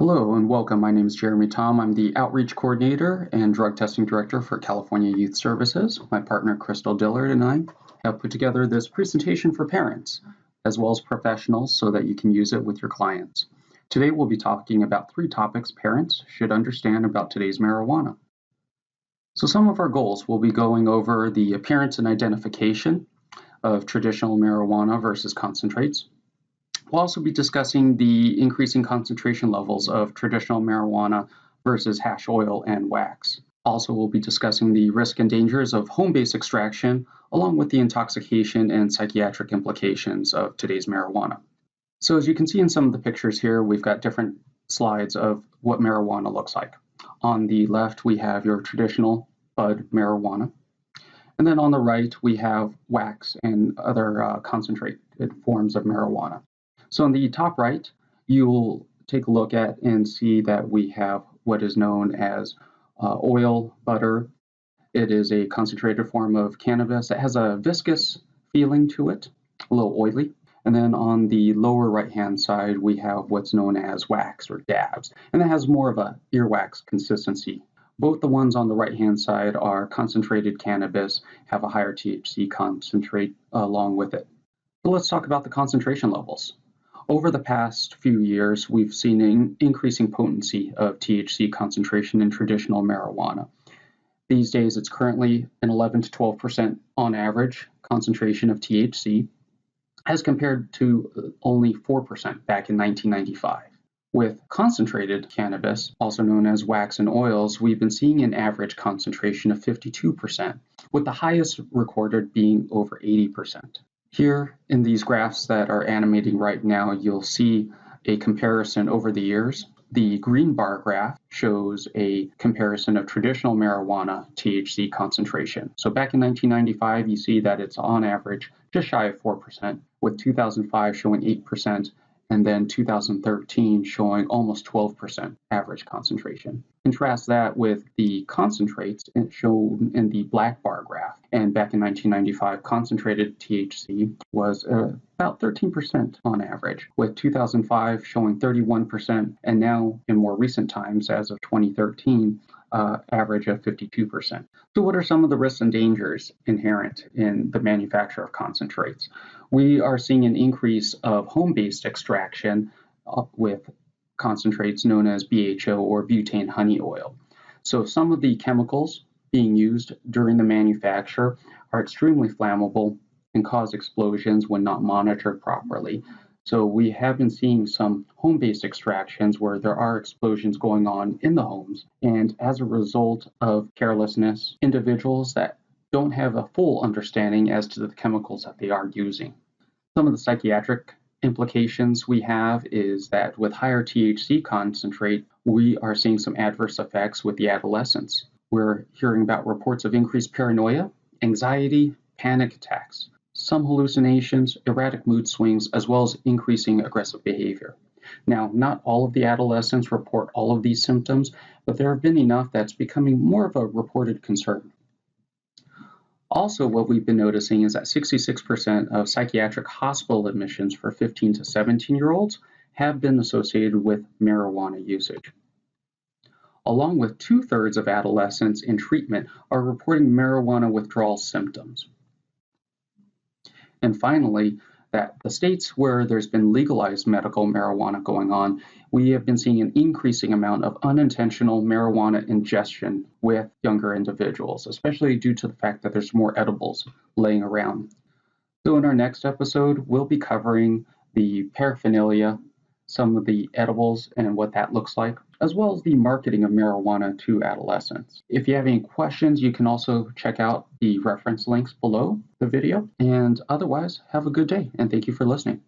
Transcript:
Hello and welcome. My name is Jeremy Tom. I'm the Outreach Coordinator and Drug Testing Director for California Youth Services. My partner Crystal Dillard and I have put together this presentation for parents as well as professionals so that you can use it with your clients. Today we'll be talking about 3 topics parents should understand about today's marijuana. So some of our goals, we'll be going over the appearance and identification of traditional marijuana versus concentrates. We'll also be discussing the increasing concentration levels of traditional marijuana versus hash oil and wax. Also, we'll be discussing the risk and dangers of home-based extraction, along with the intoxication and psychiatric implications of today's marijuana. So as you can see in some of the pictures here, we've got different slides of what marijuana looks like. On the left, we have your traditional bud marijuana. And then on the right, we have wax and other concentrated forms of marijuana. So on the top right, you'll take a look at and see that we have what is known as oil, butter. It is a concentrated form of cannabis. It has a viscous feeling to it, a little oily. And then on the lower right-hand side, we have what's known as wax or dabs, and it has more of a earwax consistency. Both the ones on the right-hand side are concentrated cannabis, have a higher THC concentrate along with it. So let's talk about the concentration levels. Over the past few years, we've seen an increasing potency of THC concentration in traditional marijuana. These days, it's currently an 11 to 12% on average concentration of THC, as compared to only 4% back in 1995. With concentrated cannabis, also known as wax and oils, we've been seeing an average concentration of 52%, with the highest recorded being over 80%. Here in these graphs that are animating right now, you'll see a comparison over the years. The green bar graph shows a comparison of traditional marijuana THC concentration. So back in 1995, you see that it's on average just shy of 4%, with 2005 showing 8%, and then 2013 showing almost 12% average concentration. Contrast that with the concentrates shown in the black bar graph. And back in 1995, concentrated THC was about 13% on average, with 2005 showing 31%, and now in more recent times, as of 2013, average of 52%. So what are some of the risks and dangers inherent in the manufacture of concentrates? We are seeing an increase of home-based extraction with concentrates known as BHO or butane honey oil. So some of the chemicals being used during the manufacture are extremely flammable and cause explosions when not monitored properly. So we have been seeing some home-based extractions where there are explosions going on in the homes, and as a result of carelessness, individuals that don't have a full understanding as to the chemicals that they are using. Some of the psychiatric implications we have is that with higher THC concentrate, we are seeing some adverse effects with the adolescents. We're hearing about reports of increased paranoia, anxiety, panic attacks, some hallucinations, erratic mood swings, as well as increasing aggressive behavior. Now, not all of the adolescents report all of these symptoms, but there have been enough that's becoming more of a reported concern. Also, what we've been noticing is that 66% of psychiatric hospital admissions for 15 to 17-year-olds have been associated with marijuana usage. Along with 2/3 of adolescents in treatment are reporting marijuana withdrawal symptoms. And finally, that the states where there's been legalized medical marijuana going on, we have been seeing an increasing amount of unintentional marijuana ingestion with younger individuals, especially due to the fact that there's more edibles laying around. So in our next episode, we'll be covering the paraphernalia, some of the edibles and what that looks like, as well as the marketing of marijuana to adolescents. If you have any questions, you can also check out the reference links below the video. And otherwise, have a good day, and thank you for listening.